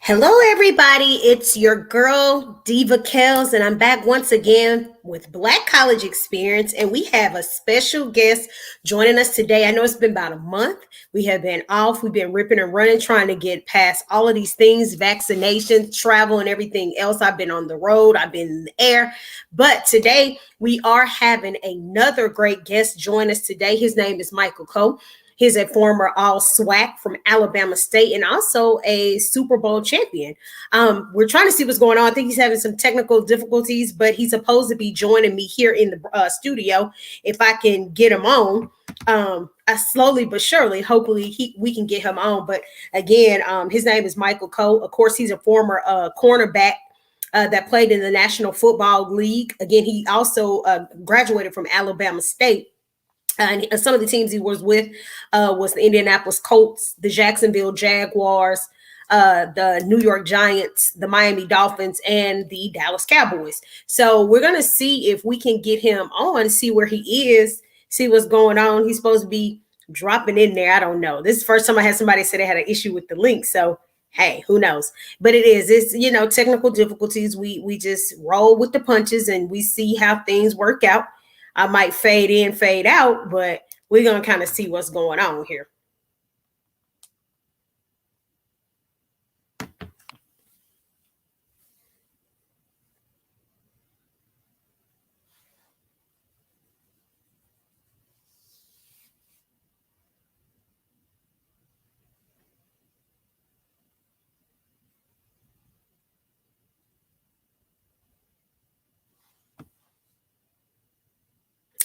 Hello, everybody. It's your girl, Diva Kells, and I'm back once again with Black College Experience. And we have a special guest joining us today. I know it's been about a month. We have been off. We've been ripping and running, trying to get past all of these things, vaccinations, travel, and everything else. I've been on the road, I've been in the air. But today, we are having another great guest join us today. His name is Michael Coe. He's a former all SWAC from Alabama State and also a Super Bowl champion. We're trying to see what's going on. I think he's having some technical difficulties, but he's supposed to be joining me here in the studio if I can get him on. Slowly but surely, hopefully we can get him on. But again, his name is Michael Coe. Of course, he's a former cornerback that played in the National Football League. Again, he also graduated from Alabama State. And some of the teams he was with was the Indianapolis Colts, the Jacksonville Jaguars, the New York Giants, the Miami Dolphins, and the Dallas Cowboys. So we're going to see if we can get him on, see where he is, see what's going on. He's supposed to be dropping in there. I don't know. This is the first time I had somebody say they had an issue with the link. So, hey, who knows? But it's, technical difficulties. We just roll with the punches and we see how things work out. I might fade in, fade out, but we're going to kind of see what's going on here.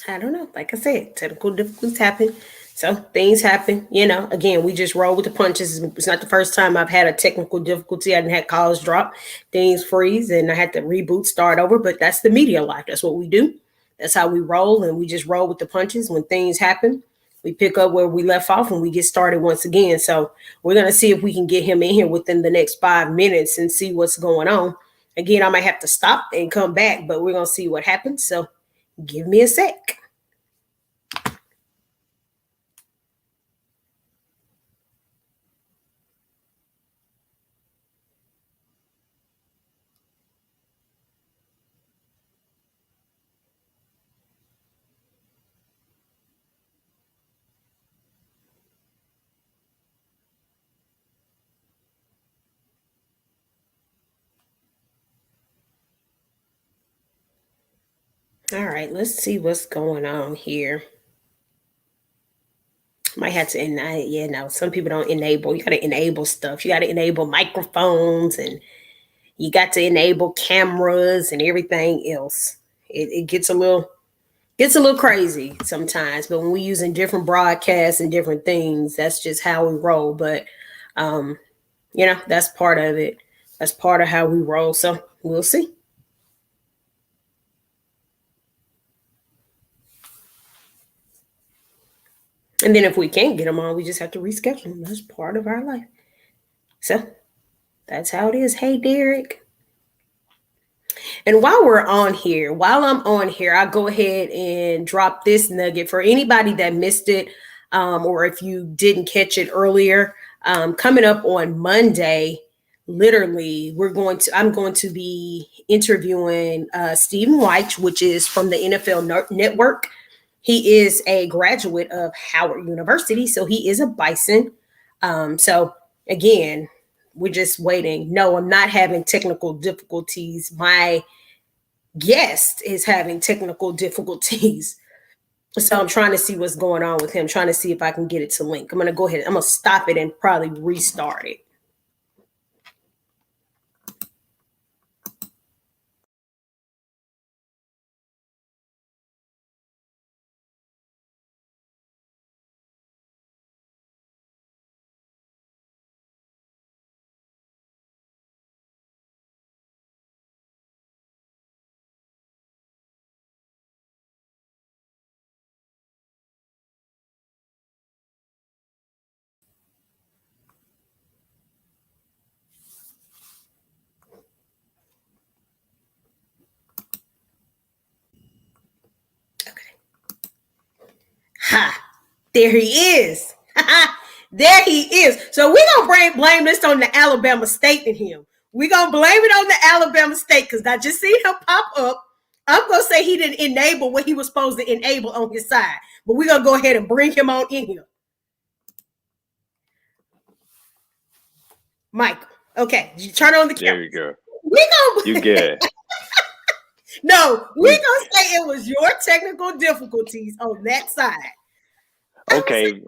I don't know. Like I said, technical difficulties happen. So things happen. Again, we just roll with the punches. It's not the first time I've had a technical difficulty. I didn't have calls drop, things freeze, and I had to reboot, start over. But that's the media life. That's what we do. That's how we roll, and we just roll with the punches. When things happen, we pick up where we left off and we get started once again. So we're going to see if we can get him in here within the next 5 minutes and see what's going on. Again, I might have to stop and come back, but we're going to see what happens. So give me a sec. All right, let's see what's going on here. Might have to some people don't enable. You got to enable stuff. You got to enable microphones and you got to enable cameras and everything else. It gets a little crazy sometimes, but when we're using different broadcasts and different things, that's just how we roll. But that's part of it. That's part of how we roll. So we'll see. And then if we can't get them on, we just have to reschedule them. That's part of our life. So that's how it is. Hey, Derek. And while I'm on here, I'll go ahead and drop this nugget for anybody that missed it, or if you didn't catch it earlier. Coming up on Monday, literally, I'm going to be interviewing Stephen White, which is from the NFL Network. He is a graduate of Howard University, so he is a Bison. So again, we're just waiting. No, I'm not having technical difficulties. My guest is having technical difficulties. So I'm trying to see what's going on with him, trying to see if I can get it to link. I'm going to go ahead. I'm going to stop it and probably restart it. Ha! There he is. There he is. So we're going to blame this on the Alabama State in him. We're going to blame it on the Alabama State because I just seen him pop up. I'm going to say he didn't enable what he was supposed to enable on his side. But we're going to go ahead and bring him on in here. Michael. Okay. Did you turn on the camera? There you go. You good. No, we're going to say it was your technical difficulties on that side. Okay.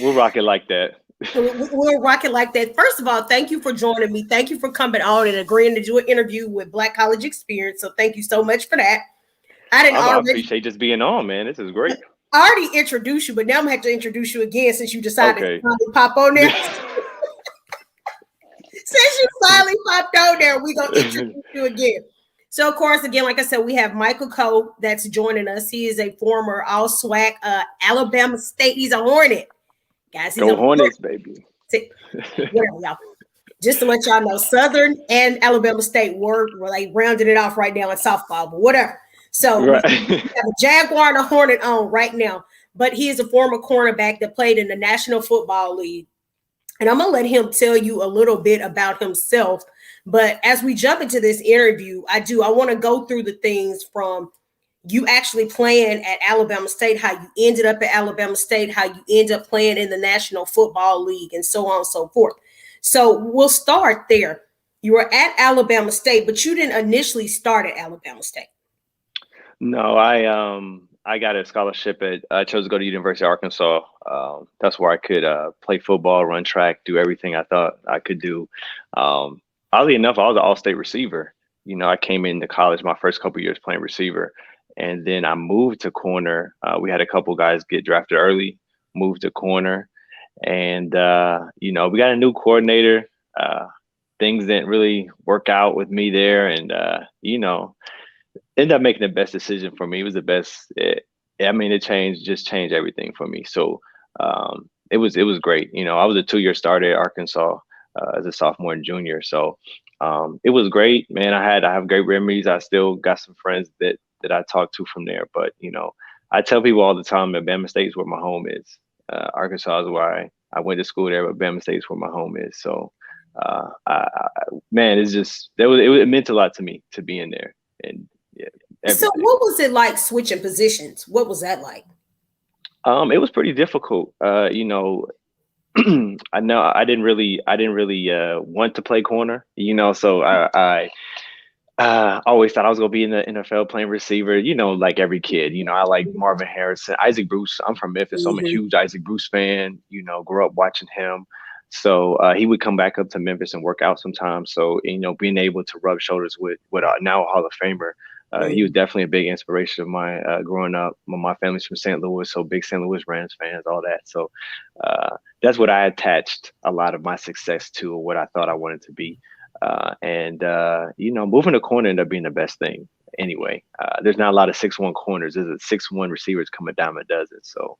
We'll rock it like that. We'll rock it like that. First of all, thank you for joining me. Thank you for coming on and agreeing to do an interview with Black College Experience. So thank you so much for that. I appreciate just being on, man. This is great. I already introduced you, but now I'm going to have to introduce you again since you decided to pop on there. Since you finally popped on there, we're going to introduce you again. So, of course, again, like I said, we have Michael Coe that's joining us. He is a former all SWAC Alabama State. He's a Hornet. Guys, Go Hornets, baby. Whatever, y'all. Just to let y'all know, Southern and Alabama State were like rounding it off right now in softball, but whatever. So we have a Jaguar and a Hornet on right now, but he is a former cornerback that played in the National Football League. And I'm going to let him tell you a little bit about himself. But as we jump into this interview, I want to go through the things from you actually playing at Alabama State, how you ended up at Alabama State, how you end up playing in the National Football League, and so on and so forth. So we'll start there. You were at Alabama State, but you didn't initially start at Alabama State. No, I got a scholarship I chose to go to University of Arkansas. That's where I could play football, run track, do everything I thought I could do. Oddly enough, I was an all-state receiver. You know, I came into college my first couple of years playing receiver, and then I moved to corner. We had a couple guys get drafted early, moved to corner, and you know, we got a new coordinator. Things didn't really work out with me there, and you know, ended up making the best decision for me. It was the best. It changed everything for me. So it was great. You know, I was a 2-year starter at Arkansas as a sophomore and junior. So it was great, man. I have great memories. I still got some friends that I talk to from there. But, you know, I tell people all the time, Alabama State is where my home is. Arkansas is where I went to school there, but Alabama State is where my home is. So, man, it's just, it meant a lot to me to be in there. And yeah. Everything. So what was it like switching positions? What was that like? It was pretty difficult. You know, I know I didn't really want to play corner, you know, so I always thought I was going to be in the NFL playing receiver, you know, like every kid. You know, I like Marvin Harrison, Isaac Bruce. I'm from Memphis, so I'm a huge Isaac Bruce fan, you know, grew up watching him. So he would come back up to Memphis and work out sometimes. So, you know, being able to rub shoulders with now a Hall of Famer, he was definitely a big inspiration of mine growing up. My family's from St. Louis, so big St. Louis Rams fans, all that. So that's what I attached a lot of my success to, or what I thought I wanted to be. You know, moving to corner ended up being the best thing anyway. There's not a lot of 6'1" corners. There's a 6'1" receivers come a dime a dozen. So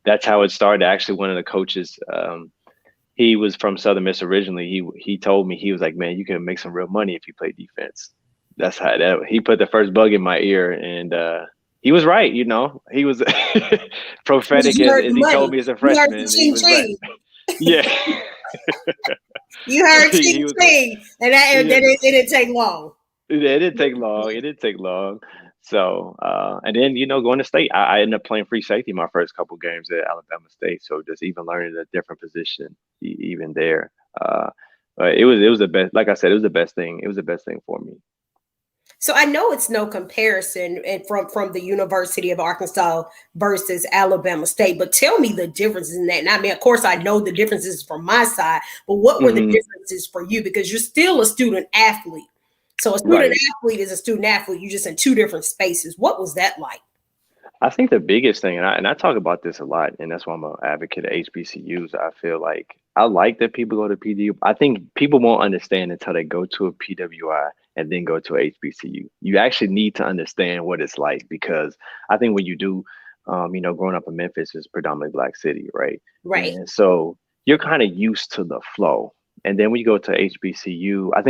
that's how it started. Actually, one of the coaches, he was from Southern Miss originally. He told me, he was like, man, you can make some real money if you play defense. That's how he put the first bug in my ear. And he was right. You know, he was prophetic as he told me as a freshman. He was right. Yeah. You heard Ching Ching, and it didn't take long. It didn't take long. So, and then, you know, going to state, I ended up playing free safety my first couple games at Alabama State. So just even learning a different position, even there. But it was the best. Like I said, it was the best thing. It was the best thing for me. So I know it's no comparison from the University of Arkansas versus Alabama State, but tell me the differences in that. And I mean, of course, I know the differences from my side, but what were the differences for you? Because you're still a student athlete. So a student athlete is a student athlete. You're just in two different spaces. What was that like? I think the biggest thing, and I talk about this a lot, and that's why I'm an advocate of HBCUs. I feel like I like that people go to PWI. I think people won't understand until they go to a PWI and then go to a HBCU. You actually need to understand what it's like, because I think when you do, you know, growing up in Memphis is predominantly Black city, right? Right. And so you're kind of used to the flow. And then when you go to HBCU, I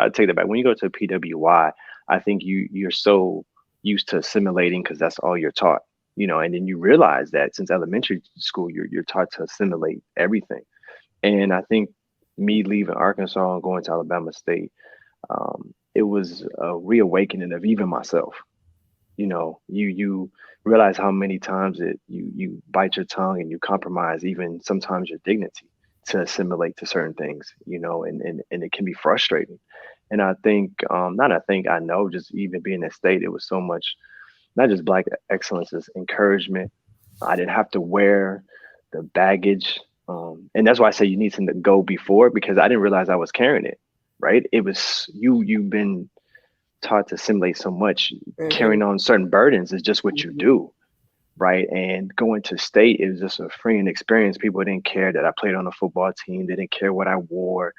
take that back. When you go to PWI, I think you're so used to assimilating because that's all you're taught. and then you realize that since elementary school, you're taught to assimilate everything. And I think me leaving Arkansas and going to Alabama State, it was a reawakening of even myself. You realize how many times you bite your tongue and you compromise even sometimes your dignity to assimilate to certain things, and it can be frustrating. And I think, not I think, I know, just even being at state, it was so much, not just Black excellence, is encouragement. I didn't have to wear the baggage. And that's why I say you need to go before, because I didn't realize I was carrying it, right? It was you've been taught to assimilate so much. Carrying on certain burdens is just what you do, right? And going to state, it was just a freeing experience. People didn't care that I played on a football team. They didn't care what I wore.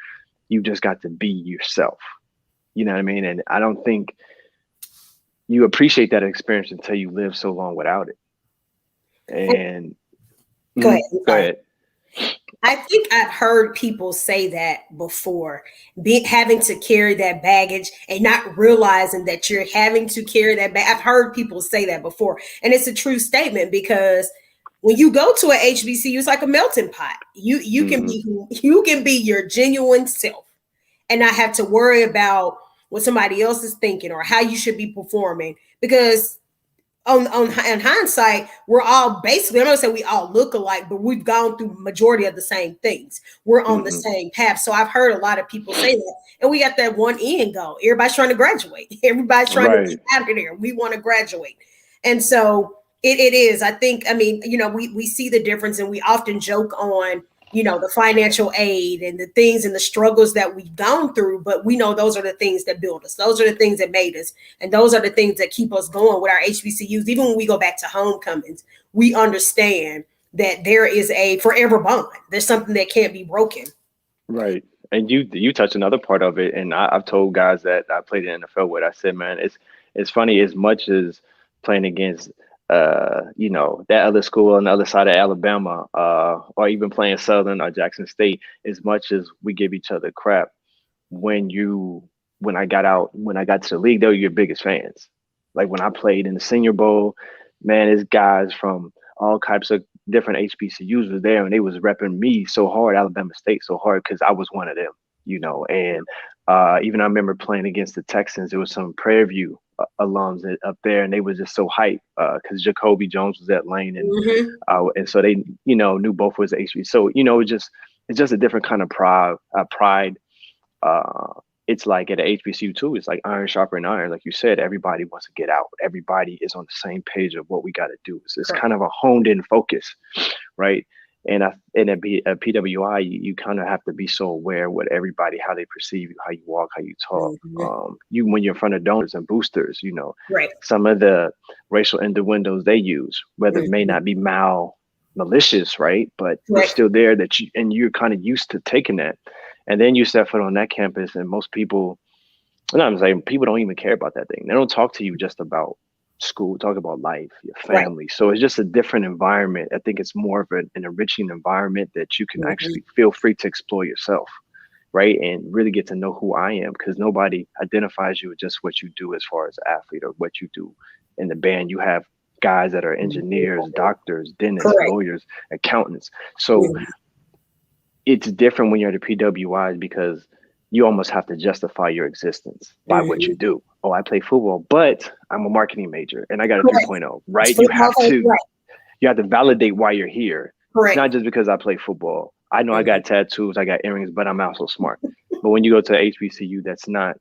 You just got to be yourself. You know what I mean? And I don't think you appreciate that experience until you live so long without it. And go ahead. Go ahead. I think I've heard people say that before, having to carry that baggage and not realizing that you're having to carry that bag. I've heard people say that before, and it's a true statement, because when you go to a HBCU, it's like a melting pot. You can be your genuine self and not have to worry about what somebody else is thinking or how you should be performing, because in hindsight, we're all basically, I'm not saying we all look alike, but we've gone through majority of the same things. We're on the same path. So I've heard a lot of people say that, and we got that one end goal. Everybody's trying to graduate. Everybody's trying to get out of there. We want to graduate. And so it is, I think, we see the difference, and we often joke on, the financial aid and the things and the struggles that we've gone through, but we know those are the things that build us. Those are the things that made us. And those are the things that keep us going with our HBCUs. Even when we go back to homecomings, we understand that there is a forever bond. There's something that can't be broken. Right. And you touched another part of it. And I've told guys that I played in the NFL with, I said, man, it's funny, as much as playing against that other school on the other side of Alabama, or even playing Southern or Jackson State, as much as we give each other crap, when I got to the league, they were your biggest fans. Like when I played in the Senior Bowl, man, it's guys from all types of different HBCUs was there, and they was repping me so hard, Alabama State so hard, because I was one of them, and even I remember playing against the Texans. There was some Prairie View alums up there, and they was just so hyped because Jacoby Jones was at Lane, and so they knew both was HB. So it's just a different kind of pride. It's like at the HBCU too. It's like iron sharpening iron, like you said. Everybody wants to get out. Everybody is on the same page of what we got to do. It's kind of a honed in focus, right? And at PWI, you kind of have to be so aware with everybody, how they perceive you, how you walk, how you talk. When you're in front of donors and boosters, some of the racial innuendos they use, whether it may not be malicious, right? But they're still there, and you're kind of used to taking that. And then you step foot on that campus, and most people, I'm saying, people don't even care about that thing. They don't talk to you just about school, talk about life, your family. So it's just a different environment. I think it's more of an enriching environment that you can actually feel free to explore yourself, right? And really get to know who I am, because nobody identifies you with just what you do as far as an athlete or what you do in the band. You have guys that are engineers, doctors, dentists, lawyers, accountants. So it's different when you're at the PWIs, because you almost have to justify your existence by what you do. Oh, I play football, but I'm a marketing major and I got a 3.0, right? You have to validate why you're here. It's not just because I play football. I know I got tattoos, I got earrings, but I'm also smart. But when you go to HBCU, that's not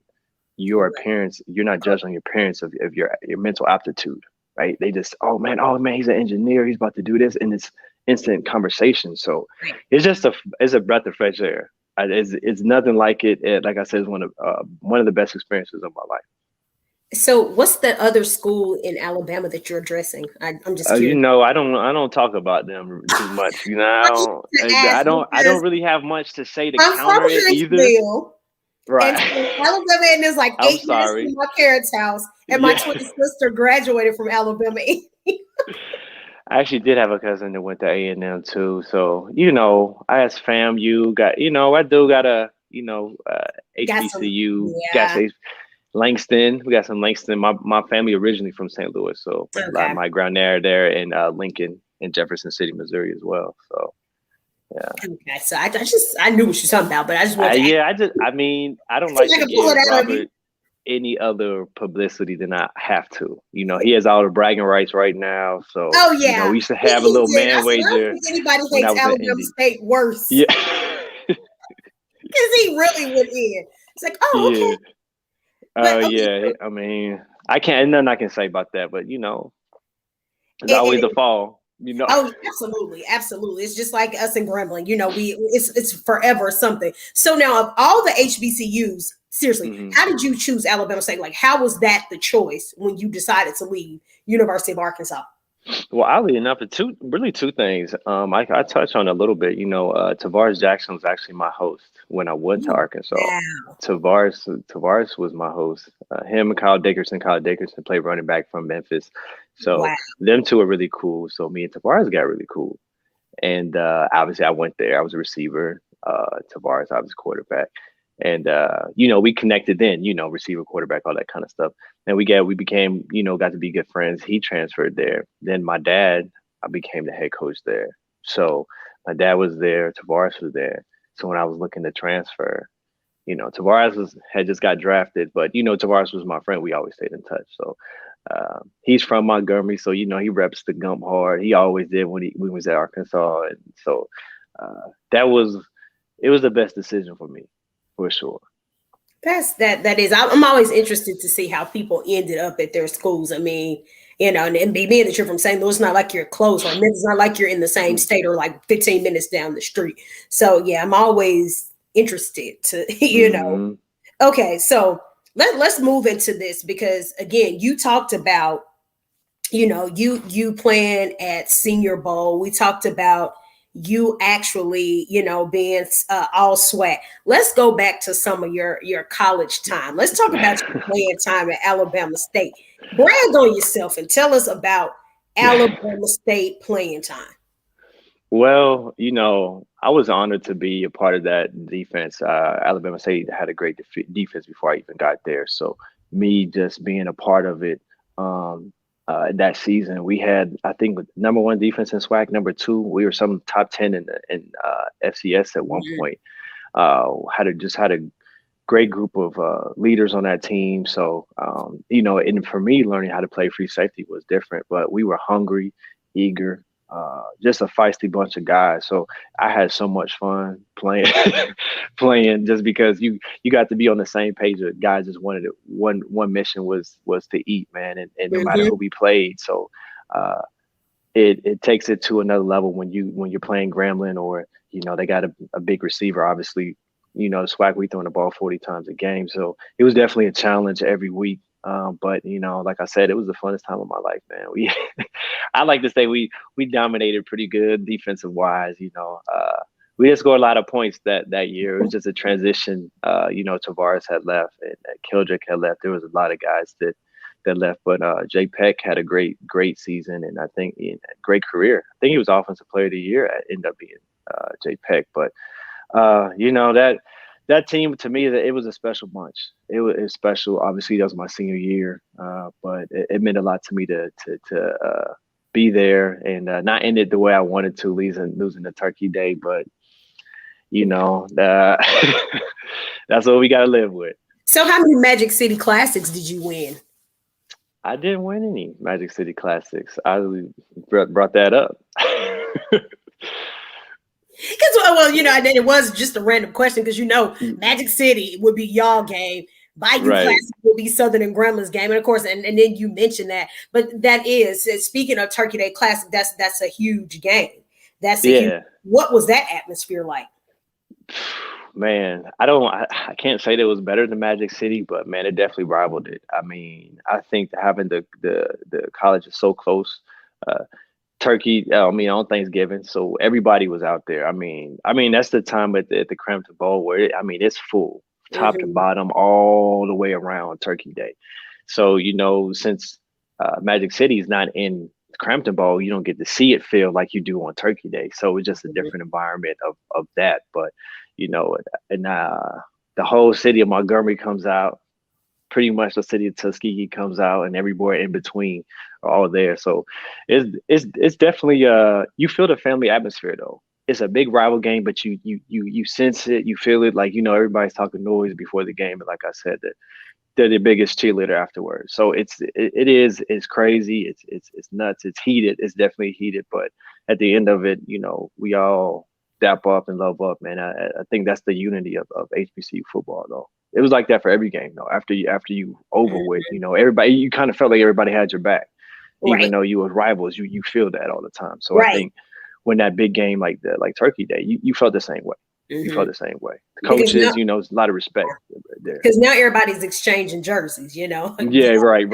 your appearance. You're not judged on your appearance of your mental aptitude, right? They just, oh man, he's an engineer, he's about to do this, and it's instant conversation. So it's just a breath of fresh air. It's nothing like it. Like I said, it's one of the best experiences of my life. So what's the other school in Alabama that you're addressing? I'm just curious. I don't talk about them too much. I don't really have much to say to counter it either. Right. And Alabama, and there's like 8 minutes from my parents' house, and my twin sister graduated from Alabama. I actually did have a cousin that went to A&M too. So, as FAMU got, I do got a, HBCU. Langston. We got some Langston. My family originally from St. Louis, so Okay. my grandeur there in Lincoln in Jefferson City, Missouri as well. So yeah. Okay. So I knew what you're talking about, but I just wanted to ask. Yeah, I mean, I don't I think like I to can pull it give out of you. Robert any other publicity than I have to. You know, he has all the bragging rights right now. So, Oh you know, yeah, we used to have a he little did. I man said I don't wager think anybody when I hates was in Alabama Indy. State worse Yeah. because he really went in. It's like, oh, Yeah. okay, but okay. Yeah. So, I mean, I can't, nothing I can say about that, but you know, there's and, always a fall, you know. oh, absolutely, absolutely. It's just like us and Grambling. It's forever something. So now, of all the HBCUs, seriously, hmm how did you choose Alabama State? Like, how was that the choice when you decided to leave University of Arkansas? Well, oddly enough, two things. I touched on a little bit. You know, Tavares Jackson was actually my host when I went to Oh, Arkansas. wow. Tavares was my host. Him and Kyle Dickerson played running back from Memphis. So Wow. them two are really cool. So me and Tavares got really cool. And obviously I went there. I was a receiver. Tavares, I was quarterback. And you know, we connected then, you know, receiver, quarterback, all that kind of stuff. And we became, you know, got to be good friends. He transferred there. Then my dad, I became the head coach there. So my dad was there, Tavares was there. So when I was looking to transfer, you know, had just got drafted, but you know, Tavares was my friend. We always stayed in touch. So he's from Montgomery, so you know he reps the Gump hard. He always did when he was at Arkansas, and so that was it was the best decision for me for sure. That is. I'm always interested to see how people ended up at their schools. I mean, and being that you're from St. Louis, it's not like you're close, or it's not like you're in the same hmm state or like 15 minutes down the street. So yeah, I'm always interested to, hmm Okay, so let's move into this because again, you talked about you playing at Senior Bowl. We talked about you actually being all SWAC. Let's go back to some of your college time. Let's talk about your playing time at Alabama State. Brag on yourself and tell us about Alabama State playing time. Well, you know, I was honored to be a part of that defense. Alabama State had a great defense before I even got there. So me just being a part of it that season, we had I think number one defense in SWAC, number two, we were some top 10 in FCS at one Mhm. point. Had a great group of leaders on that team. So you know, and for me, learning how to play free safety was different. But we were hungry, eager, just a feisty bunch of guys. So I had so much fun playing, playing just because you got to be on the same page. Of guys just wanted it. One mission was to eat, man, and no matter who Mhm. we played. So uh, it takes it to another level when you're playing Grambling or you know they got a big receiver. Obviously, you know Swag we throwing the ball 40 times a game, so it was definitely a challenge every week. But you know, like I said, it was the funnest time of my life, man. We I like to say we dominated pretty good defensive wise. You know, we didn't score a lot of points that year. It was just a transition. You know, Tavares had left and Kildrick had left. There was a lot of guys that left, but Jay Peck had a great season, and I think great career. I think he was Offensive Player of the Year. Ended up being Jay Peck, but you know that team to me it was a special bunch. It was special. Obviously, that was my senior year, but it meant a lot to me to be there and not end it the way I wanted to, losing the Turkey Day. But you know, that's what we got to live with. So how many Magic City Classics did you win? I didn't win any Magic City Classics. I brought that up. Because and then it was just a random question because Magic City would be y'all game, Bayou Right. Classic would be Southern and Gremlins game, and of course, and then you mentioned that. But that is speaking of Turkey Day Classic, that's a huge game. That's a huge. Yeah. What was that atmosphere like? Man, I can't say that it was better than Magic City, but man, it definitely rivaled it. I mean, I think having the college is so close. Uh, Turkey, I mean, on Thanksgiving, so everybody was out there. I mean that's the time at the Crampton Bowl where I mean it's full, top to Hmm. bottom, all the way around Turkey Day. So you know, since Magic City is not in Crampton Bowl, you don't get to see it feel like you do on Turkey Day. So it's just a different environment of that. But you know, and the whole city of Montgomery comes out. pretty much the city of Tuskegee comes out, and every boy in between are all there. So it's definitely you feel the family atmosphere though. It's a big rival game, but you sense it, you feel it. Like, everybody's talking noise before the game, and like I said, that they're the biggest cheerleader afterwards. So it's crazy. It's nuts. It's heated. It's definitely heated. But at the end of it, we all dap up and love up, man. I think that's the unity of HBCU football, though. It was like that for every game, though. After you over with, everybody, you kind of felt like everybody had your back, even though you were rivals. You feel that all the time. So I think when that big game like Turkey Day, you felt the same way. You felt the same way. The coaches, there's a lot of respect there. Because now everybody's exchanging jerseys, Yeah, right.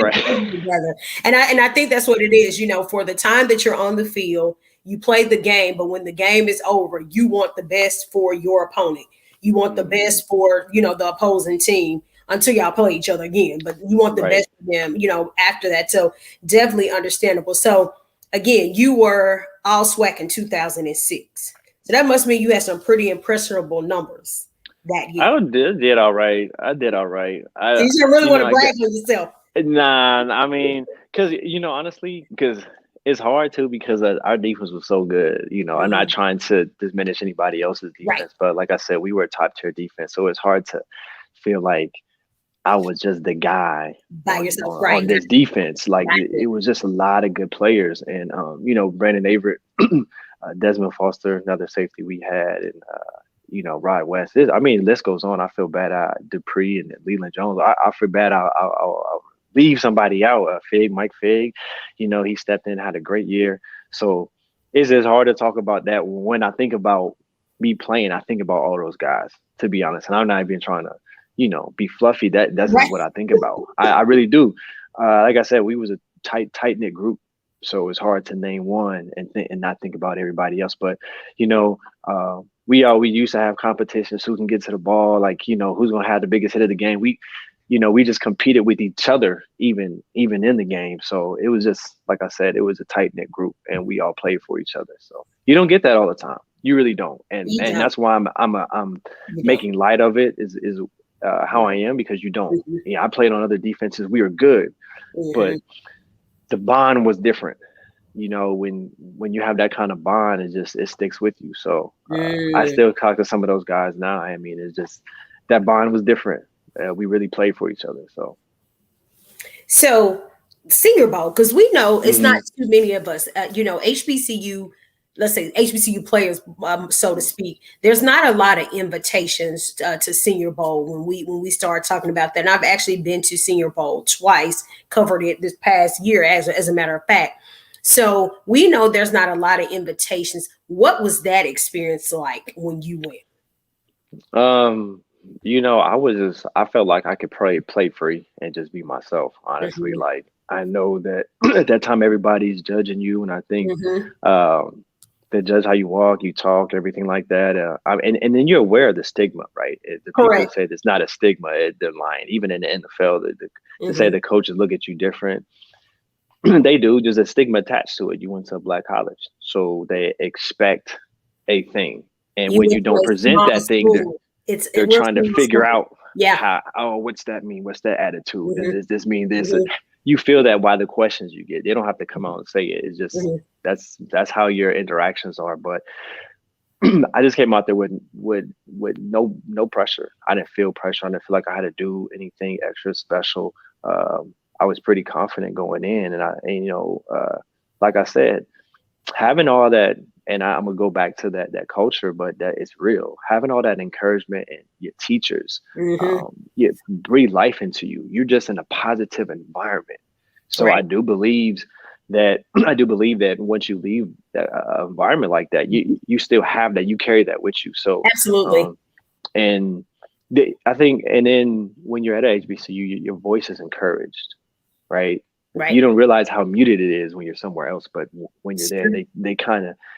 And I think that's what it is. For the time that you're on the field, you play the game, but when the game is over, you want the best for your opponent. You want the best for, the opposing team until y'all play each other again. But you want the best for them, after that. So definitely understandable. So again, you were all SWAC in 2006. So that must mean you had some pretty impressionable numbers that year. I did all right. I did all right. So you don't really want to brag on yourself. Nah, I mean, because, honestly, because it's hard too, because our defense was so good. I'm not trying to diminish anybody else's defense, but like I said, we were a top tier defense. So it's hard to feel like I was just the guy by yourself, on this defense. Like it was just a lot of good players. And, Brandon Averett, Desmond Foster, another safety we had, and Rod West. List goes on. I feel bad. Dupree and Leland Jones. I feel bad. I'll leave somebody out. Mike Fig. He stepped in, had a great year. So it's just hard to talk about that. When I think about me playing, I think about all those guys. To be honest, and I'm not even trying to, be fluffy. That's not what I think about. I really do. Like I said, we was a tight knit group. So it's hard to name one and not think about everybody else. But, we used to have competitions, who can get to the ball, like, who's going to have the biggest hit of the game. We just competed with each other, even in the game. So it was just, like I said, it was a tight knit group, and we all played for each other. So you don't get that all the time. You really don't. And that's why I'm making light of it is how I am, because you don't. I played on other defenses. We were good, but the bond was different. When you have that kind of bond, it sticks with you. So I still talk to some of those guys now. It's just that bond was different. We really played for each other. So Senior Bowl, because we know it's not too many of us. HBCU, let's say HBCU players, so to speak. There's not a lot of invitations to Senior Bowl when we start talking about that. And I've actually been to Senior Bowl twice, covered it this past year, as a matter of fact. So we know there's not a lot of invitations. What was that experience like when you went? I felt like I could play free and just be myself, honestly. Like, I know that at that time everybody's judging you, and I think they judge how you walk, you talk, everything like that. And then you're aware of the stigma, right? The people say there's not a stigma, they're lying. Even in the NFL, they say the coaches look at you different. They do. There's a stigma attached to it. You went to a black college, so they expect a thing, and when you don't present that thing, they're trying to figure out, what's that mean? What's that attitude? Does this mean this? You feel that by the questions you get. They don't have to come out and say it. It's just that's how your interactions are. But I just came out there with no pressure. I didn't feel pressure. I didn't feel like I had to do anything extra special. I was pretty confident going in, and like I said, having all that, and I'm gonna go back to that culture, but that it's real. Having all that encouragement and your teachers, breathe life into you. You're just in a positive environment. So I do believe that once you leave that environment like that, you still have that. You carry that with you. So absolutely. I think, and then when you're at HBCU, your voice is encouraged, right? Right. You don't realize how muted it is when you're somewhere else, but when you're there,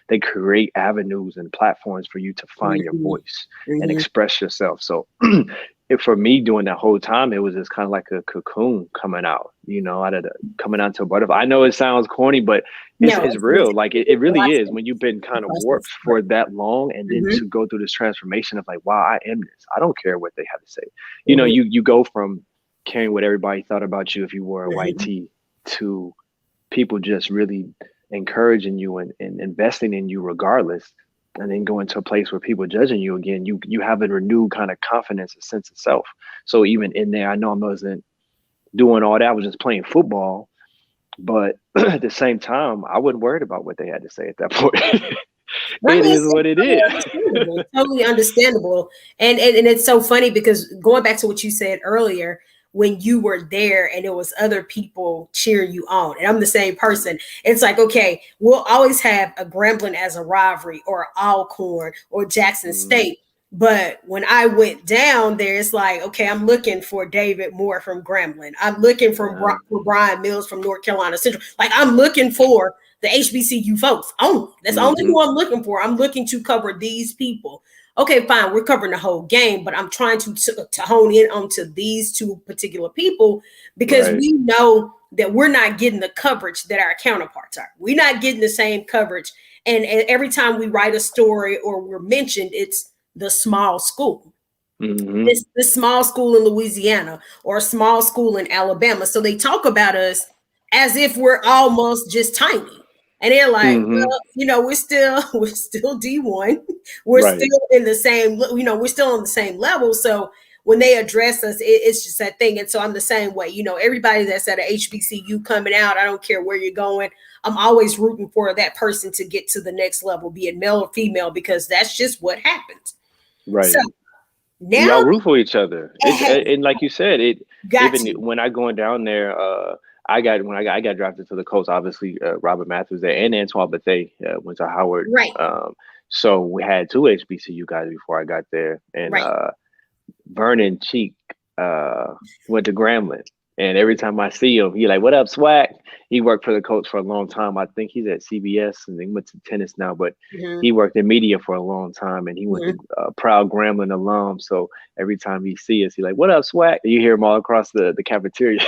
they create avenues and platforms for you to find your voice and express yourself. So for me doing that whole time, it was just kind of like a cocoon coming out, coming out to a butterfly. I know it sounds corny, but it's real. Like it really is when you've been kind of warped for that long, and then to go through this transformation of like, wow, I am this. I don't care what they have to say. You go from caring what everybody thought about you if you wore a white tee, to people just really encouraging you and investing in you regardless, and then going to a place where people judging you again, you have a renewed kind of confidence, a sense of self. So even in there, I know I wasn't doing all that. I was just playing football, but at the same time, I wasn't worried about what they had to say at that point. I It mean, is what it is. totally understandable. And it's so funny because going back to what you said earlier, when you were there and it was other people cheering you on, and I'm the same person, it's like, okay, we'll always have a Grambling as a rivalry, or Alcorn or Jackson State. But when I went down there, it's like, okay, I'm looking for David Moore from Grambling. I'm looking for Brian Mills from North Carolina Central. Like, I'm looking for the HBCU folks only. That's only who I'm looking for. I'm looking to cover these people. Okay, fine, we're covering the whole game, but I'm trying to hone in onto these two particular people, because we know that we're not getting the coverage that our counterparts are. We're not getting the same coverage. And every time we write a story or we're mentioned, it's the small school. It's the small school in Louisiana or a small school in Alabama. So they talk about us as if we're almost just tiny. And they're like, well, you know, we're still D1. We're still in the same, you know, we're still on the same level. So when they address us, it's just that thing. And so I'm the same way. You know, everybody that's at a HBCU coming out, I don't care where you're going, I'm always rooting for that person to get to the next level, be it male or female, because that's just what happens. Right. So now y'all root for each other. And like you said, when I going down there, I got drafted to the Colts. Obviously, Robert Matthews there and Antoine Bethea went to Howard. Right. So we had two HBCU guys before I got there, and Vernon Cheek went to Grambling. And every time I see him, he like, "What up, SWAC?" He worked for the Colts for a long time. I think he's at CBS, and he went to tennis now. But he worked in media for a long time, and he went to proud Grambling alum. So every time he sees us, he like, "What up, SWAC?" You hear him all across the cafeteria.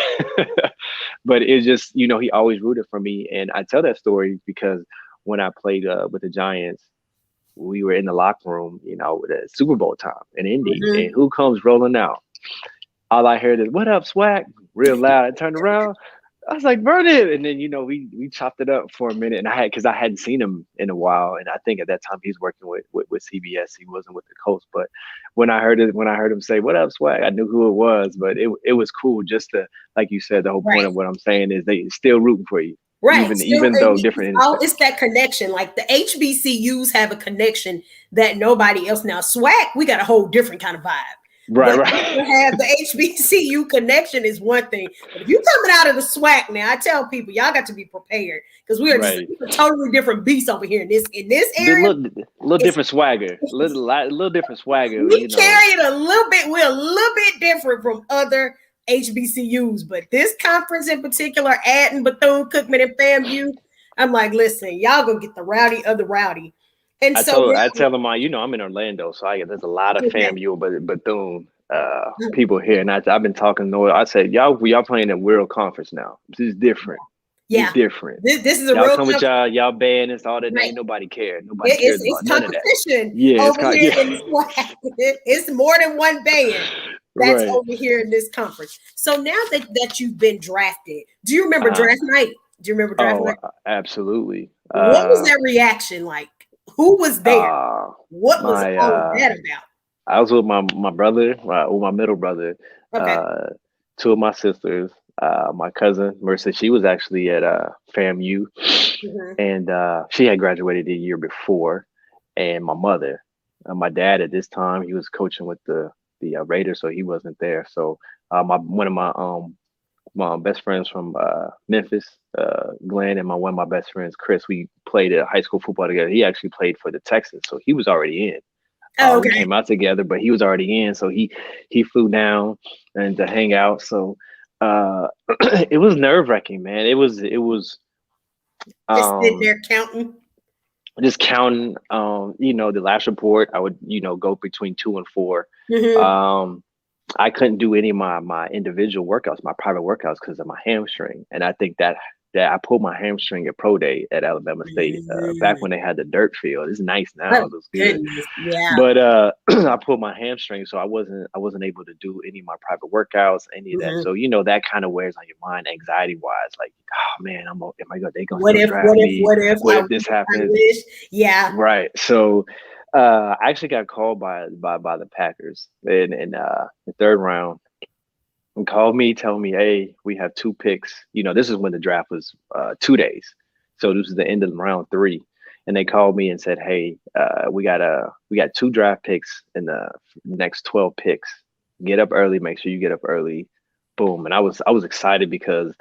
But it's just, you know, he always rooted for me, and I tell that story because when I played with the Giants, we were in the locker room, you know, at Super Bowl time in Indy, and who comes rolling out? All I heard is, "What up, SWAC?" real loud. I turned around. I was like, Vernon. And then, you know, we chopped it up for a minute. And because I hadn't seen him in a while. And I think at that time he's working with CBS. He wasn't with the Colts. But when I heard him say, "What up, SWAC?" I knew who it was. But it was cool just to, like you said, the whole point of what I'm saying is they still rooting for you. Right. Even though different. It's that connection. Like the HBCUs have a connection that nobody else. Now, SWAC, we got a whole different kind of vibe. Right. To have the HBCU connection is one thing, but if you're coming out of the SWAC now, I tell people y'all got to be prepared, because we are just a totally different beast over here in this area. Little different swagger, little different swagger. We carry it a little bit. We're a little bit different from other HBCUs, but this conference in particular, Aden, Bethune Cookman, and FAMU, I'm like, listen, y'all gonna get the rowdy of the rowdy. And I tell them, you know, I'm in Orlando, so there's a lot of FAMU, but Bethune people here, and I've been talking to. I said, y'all playing in World Conference now. This is different. Yeah, it's different. This is a y'all real come with y'all band and all that. Ain't nobody cared. Nobody cares about none of that. Yeah, it's more than one band that's over here in this conference. So now that you've been drafted, do you remember draft night? Do you remember draft night? Absolutely. What was that reaction like? Who was there? What was all that about? I was with my brother, with my middle brother, two of my sisters, my cousin Marissa. She was actually at FAMU, and she had graduated the year before. And my mother, my dad at this time, he was coaching with the Raiders, so he wasn't there. So one of my best friends from Memphis, Glenn, and one of my best friends, Chris, we played high school football together. He actually played for the Texans, so he was already in. We came out together, but he was already in, so he flew down and to hang out. So it was nerve-wracking, man. It was just sitting there counting. Just counting. You know, the last report, I would, you know, go between 2 and 4. I couldn't do any of my individual workouts, my private workouts, because of my hamstring. And I think that that I pulled my hamstring at pro day at Alabama State back when they had the dirt field. It's nice now. Oh, It looks good. goodness. Yeah. But I pulled my hamstring, so I wasn't able to do any of my private workouts, any of that. So that kind of wears on your mind, anxiety wise. Like, oh man, they gonna What still if? draft What if? me? What if? What I if this wish. I happens? wish. Yeah. Right. So I actually got called by the Packers in the third round, and called me, telling me, "Hey, we have 2 picks." This is when the draft was 2 days, so this is the end of round 3, and they called me and said, "Hey, we got 2 draft picks in the next 12 picks. Get up early. Make sure you get up early." Boom, and I was excited because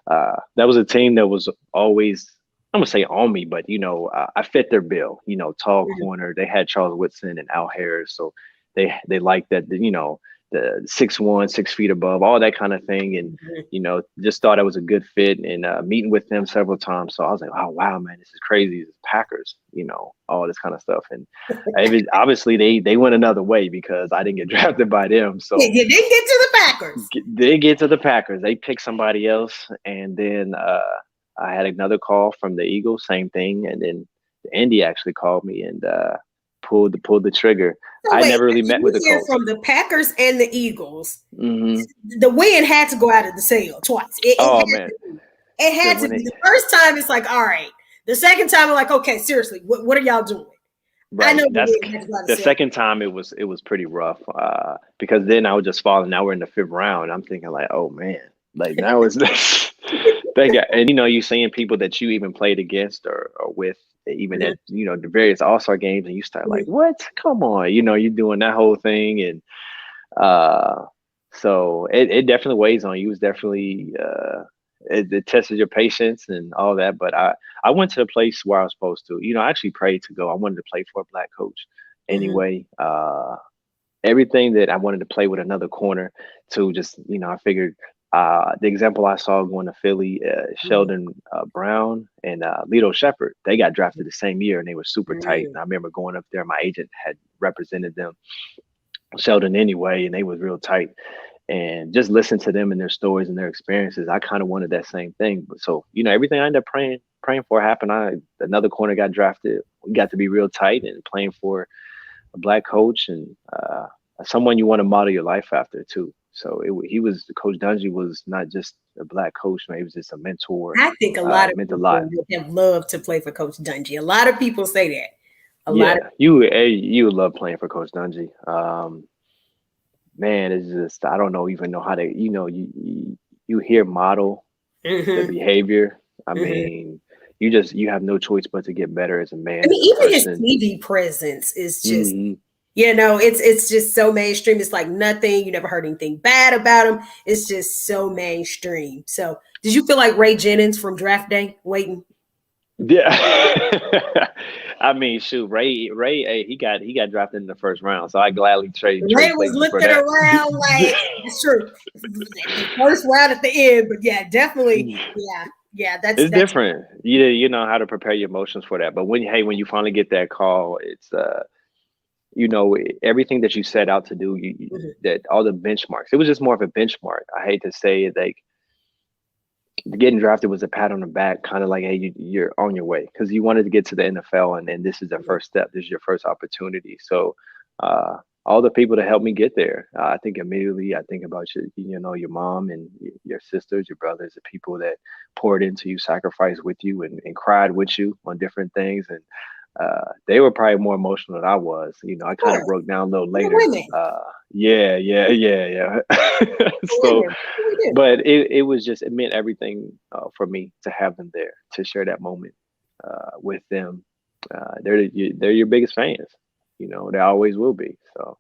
that was a team that was always, I'm gonna say on me, but I fit their bill. Tall corner. They had Charles Woodson and Al Harris, so they liked that. The 6'1", 6 feet above, all that kind of thing, and just thought it was a good fit. And meeting with them several times, so I was like, "Oh wow, man, this is crazy. This is Packers." All this kind of stuff, and obviously they went another way because I didn't get drafted by them. So you didn't get to the Packers. They get to the Packers. They picked somebody else, and then I had another call from the Eagles, same thing, and then Indy actually called me and pulled the trigger. So I never really met with the coach. From the Packers and the Eagles, Mm-hmm. the wind had to go out of the sail twice. It had to be. The first time, it's like, all right. The second time, I'm like, okay, seriously, what are y'all doing? Right. I know the second time it was pretty rough because then I was just falling. Now we're in the 5th round. I'm thinking like, oh man, like now it's and you seeing people that you even played against or with, even at the various All-Star games, and you start like, what? Come on, you're doing that whole thing, and so it definitely weighs on you. It was definitely it tested your patience and all that. But I went to the place where I was supposed to. I actually prayed to go. I wanted to play for a Black coach anyway. Everything that I wanted to play with another corner to just, I figured the example I saw going to Philly, Sheldon Brown and Lito Shepherd, they got drafted the same year and they were super tight. And I remember going up there, my agent had represented them, Sheldon anyway, and they was real tight. And just listen to them and their stories and their experiences. I kind of wanted that same thing. But so, everything I ended up praying for happened. Another corner got drafted. We got to be real tight and playing for a Black coach and someone you want to model your life after too. So Coach Dungy was not just a Black coach, man. He was just a mentor. I think a lot of people would have loved to play for Coach Dungy. A lot of people say that. You would love playing for Coach Dungy. Man, it's just, I don't even know how to, you hear model the behavior. I mean, you have no choice but to get better as a man. I mean, even his TV presence is just, it's just so mainstream. It's like nothing. You never heard anything bad about him. It's just so mainstream. So did you feel like Ray Jennings from draft day waiting? Yeah. I mean, shoot, Ray, hey, he got drafted in the 1st round, so I gladly trade. Ray was looking around like, it's true. The 1st round at the end, but yeah, definitely, yeah, that's different. You know how to prepare your emotions for that. But when you finally get that call, it's everything that you set out to do, that all the benchmarks. It was just more of a benchmark. I hate to say it, like, getting drafted was a pat on the back, kind of like, hey, you're on your way, because you wanted to get to the NFL, and then this is the first step. This is your first opportunity. So all the people that helped me get there, I think immediately I think about your mom and your sisters, your brothers, the people that poured into you, sacrificed with you, and cried with you on different things. And they were probably more emotional than I was. I kind of broke down a little later. Yeah. So, but it was just, it meant everything for me to have them there, to share that moment with them. They're your biggest fans. They always will be. So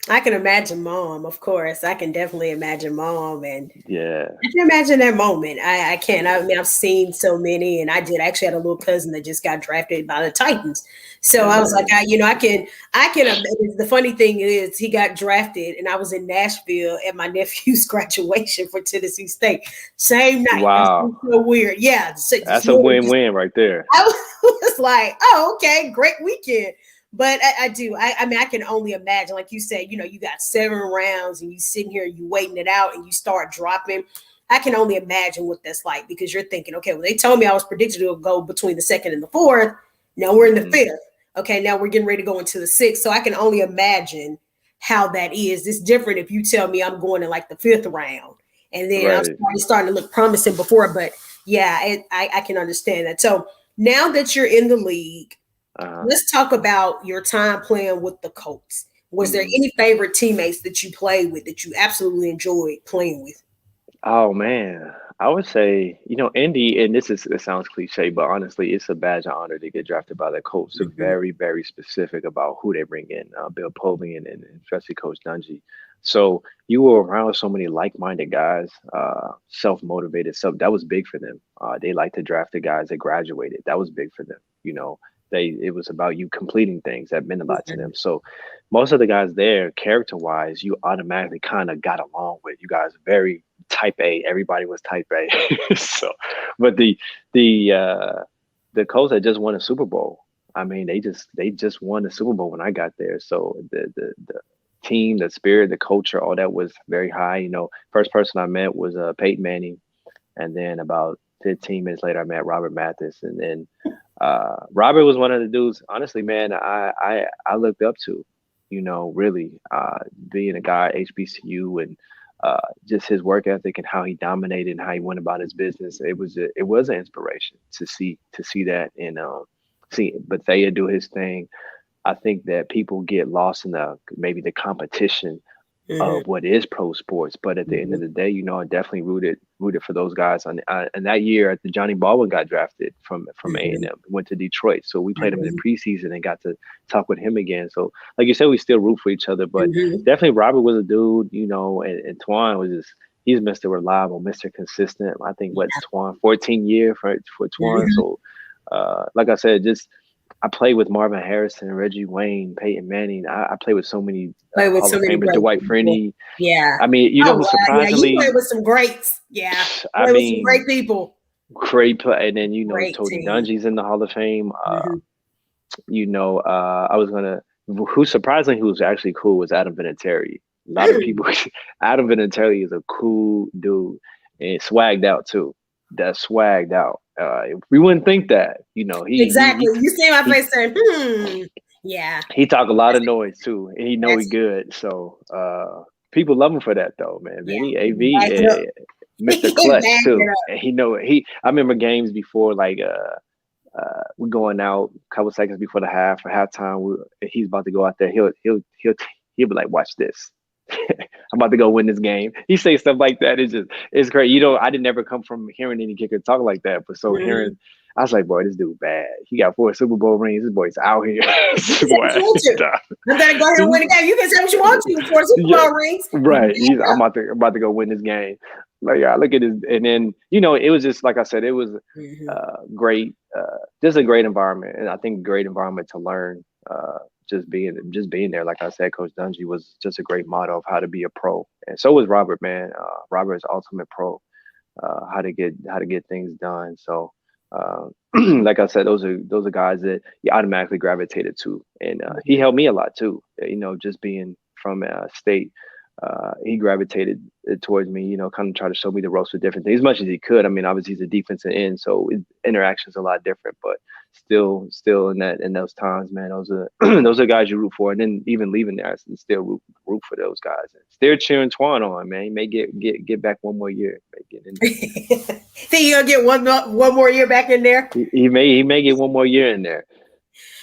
I can imagine mom, of course. I can definitely imagine mom, and yeah, I can imagine that moment. I can. I mean, I've seen so many, and I actually had a little cousin that just got drafted by the Titans. So I was like, I can. The funny thing is, he got drafted, and I was in Nashville at my nephew's graduation for Tennessee State. Same night. Wow, so weird. Yeah, that's a win-win right there. I was like, oh, okay, great weekend. But I do. I mean, I can only imagine, like you said, you got 7 rounds and you sitting here, you waiting it out, and you start dropping. I can only imagine what that's like, because you're thinking, okay, well, they told me I was predicted to go between the 2nd and the 4th. Now we're in the 5th. Okay, now we're getting ready to go into the 6th. So I can only imagine how that is. It's different if you tell me I'm going in like the 5th round, and then I'm starting to look promising before. But yeah, I can understand that. So now that you're in the league, let's talk about your time playing with the Colts. Was there any favorite teammates that you played with that you absolutely enjoyed playing with? Oh man, I would say, Indy, and it sounds cliche, but honestly, it's a badge of honor to get drafted by the Colts. They're very, very specific about who they bring in, Bill Polian and especially Coach Dungy. So you were around so many like-minded guys, self-motivated. So that was big for them. They like to draft the guys that graduated. That was big for them. It was about you completing things that meant a lot to them. So most of the guys there, character-wise, you automatically kind of got along with. You guys are very type A. Everybody was type A. So, but the Colts had just won a Super Bowl. I mean, they just won the Super Bowl when I got there. So the team, the spirit, the culture, all that was very high. First person I met was Peyton Manning, and then about 15 minutes later, I met Robert Mathis, and then Robert was one of the dudes, honestly, man, I looked up to, really, being a guy at HBCU, and just his work ethic and how he dominated and how he went about his business. It was an inspiration to see that, and see Bethea do his thing. I think that people get lost in maybe the competition of what is pro sports, but at the end of the day, I definitely rooted for those guys. And that year, Johnny Baldwin got drafted from A&M, went to Detroit. So we played him in the preseason and got to talk with him again. So like you said, we still root for each other, but definitely Robert was a dude, and Twan was he's Mr. Reliable, Mr. Consistent. I think Twan, 14 year for Twan. So like I said, I played with Marvin Harrison, Reggie Wayne, Peyton Manning. I played with so many Hall of Famers, Dwight Freeney. Yeah. I mean, who surprisingly. Yeah, you played with some greats. Yeah. With some great people. Great play. And then, Tony team. Dungy's in the Hall of Fame. I was going to, who surprisingly who was actually cool was Adam Vinatieri. A lot of people, Adam Vinatieri is a cool dude and swagged out too. That's swagged out. We wouldn't think that, Exactly. You see my face saying, yeah. He talk a lot of noise too, and he know he good. So people love him for that though, man. Vinny, AV, Mr. Clutch too. And I remember games before, like we're going out a couple seconds before the halftime. He's about to go out there. He'll be like, watch this. I'm about to go win this game. He say stuff like that. It's great. I didn't ever come from hearing any kicker talk like that, but hearing, I was like, boy, this dude bad. He got 4 Super Bowl rings. This boy's out here. I'm gonna go ahead and win the game. You can say what you want to, 4 Super Bowl rings. Right. I'm about to go win this game. Like, yeah, look at this. And then, it was just, like I said, it was great, just a great environment. And I think great environment to learn, just being there. Like I said, Coach Dungy was just a great model of how to be a pro. And so was Robert, man. Robert is ultimate pro, how to get things done. So, like I said, those are guys that he automatically gravitated to. And he helped me a lot too, just being from state. He gravitated towards me, kind of try to show me the ropes for different things as much as he could. I mean, obviously he's a defensive end, so interaction's a lot different, but still in those times, man, those are guys you root for. And then even leaving there, I still root for those guys. And still cheering Twan on, man. He may get back one more year. Think you're gonna get one more year back in there? He may get one more year in there.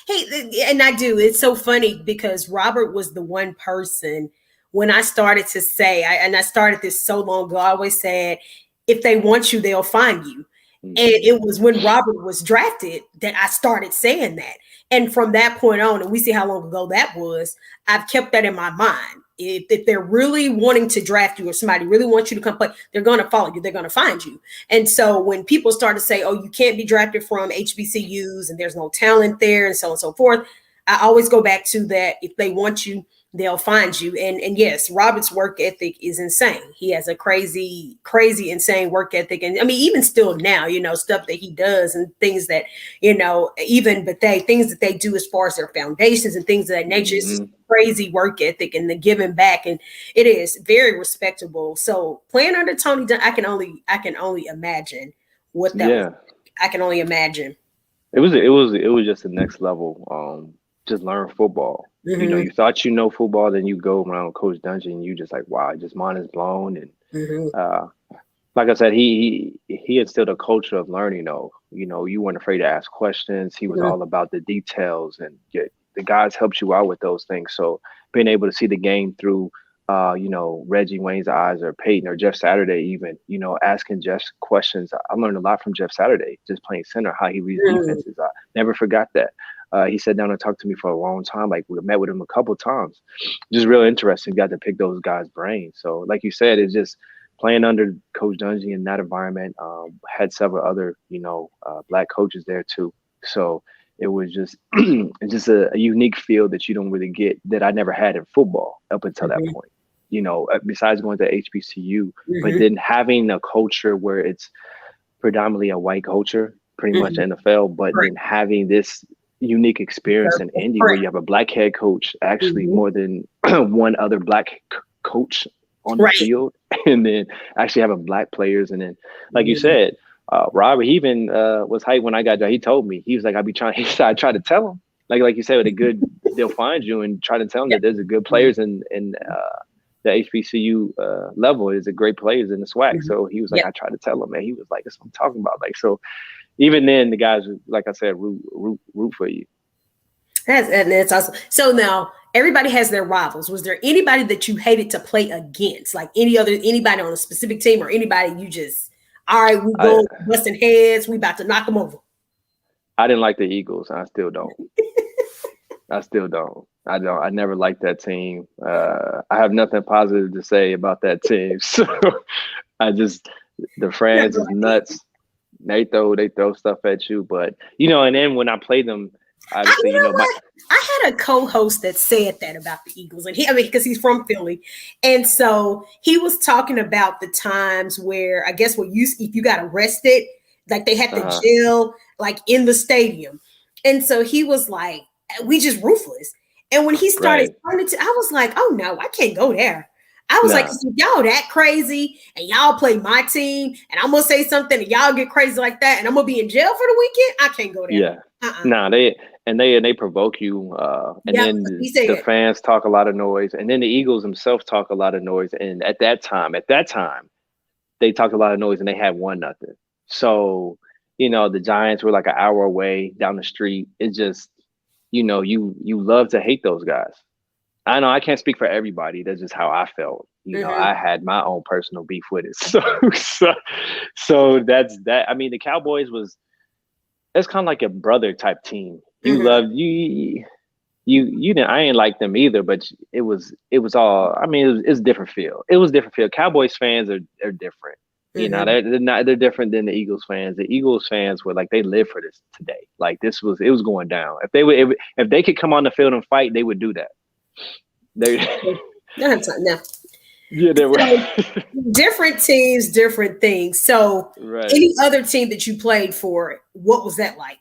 Hey, and I do. It's so funny because Robert was the one person when I started to say, I started this so long ago, I always said, if they want you, they'll find you. And it was when Robert was drafted that I started saying that. And from that point on, and we see how long ago that was, I've kept that in my mind. If they're really wanting to draft you or somebody really wants you to come play, they're going to follow you. They're going to find you. And so when people start to say, oh, you can't be drafted from HBCUs and there's no talent there and so on and so forth, I always go back to that. If they want you, they'll find you. And yes, Robert's work ethic is insane. He has a crazy, crazy, insane work ethic. And I mean, even still now, stuff that he does and things that, things that they do as far as their foundations and things of that nature. It's just crazy work ethic and the giving back. And it is very respectable. So playing under Tony Dunn, I can only imagine what that was. I can only imagine. It was just the next level. Just learn football. You thought football, then you go around Coach Dungy and you just like, wow, just mind is blown. And like I said, he instilled a culture of learning. You weren't afraid to ask questions. He was all about the details, and the guys helped you out with those things. So being able to see the game through Reggie Wayne's eyes, or Peyton or Jeff Saturday, even, asking Jeff questions. I learned a lot from Jeff Saturday, just playing center, how he reads defenses. I never forgot that. He sat down and talked to me for a long time. Like, we met with him a couple times. Just real interesting. Got to pick those guys' brains. So like you said, it's just playing under Coach Dungy in that environment. Had several other, Black coaches there too. So it was just a unique feel that you don't really get, that I never had in football up until that point. Besides going to HBCU, but then having a culture where it's predominantly a white culture, pretty much NFL, but then having this unique experience in Indy where you have a Black head coach, actually more than one other Black coach on the field, and then actually having Black players. And then, like you said, Robert, he even was hyped when I got there. He told me, he was like, I tried to tell him, like you said, with a good, they'll find you, and try to tell them that there's a good players in the HBCU level, is a great players in the SWAC. So he was like, I tried to tell him, man. He was like, that's what I'm talking about. Like, so even then, the guys, like I said, root for you. That's awesome. So now everybody has their rivals. Was there anybody that you hated to play against? Like anybody on a specific team, or anybody you just, all right, we go busting heads, we about to knock them over? I didn't like the Eagles. I still don't. I never liked that team. I have nothing positive to say about that team. So the fans is nuts. They throw stuff at you, but and then when I played them, obviously, I had a co-host that said that about the Eagles, and because he's from Philly, and so he was talking about the times where, I guess, if you got arrested, like they had the jail like in the stadium, and so he was like, we just ruthless. And when he started explaining to, I was like, oh no, I can't go there. I was like, y'all that crazy, and y'all play my team, and I'm gonna say something, and y'all get crazy like that, and I'm gonna be in jail for the weekend. I can't go there. They provoke you, and then the fans talk a lot of noise, and then the Eagles themselves talk a lot of noise. And at that time, they talked a lot of noise, and they had 1-0. So the Giants were like an hour away down the street. It just, you love to hate those guys. I know I can't speak for everybody. That's just how I felt. I had my own personal beef with it. So that's that. I mean, the Cowboys that's kind of like a brother type team. You loved you didn't. I ain't like them either, but it was all. I mean, it's a different feel. It was a different feel. Cowboys fans are different. They're different than the Eagles fans. The Eagles fans were like, they live for this today. Like it was going down. If they could come on the field and fight, they would do that. No. Yeah, they were. So, different teams, different things. So any other team that you played for, what was that like?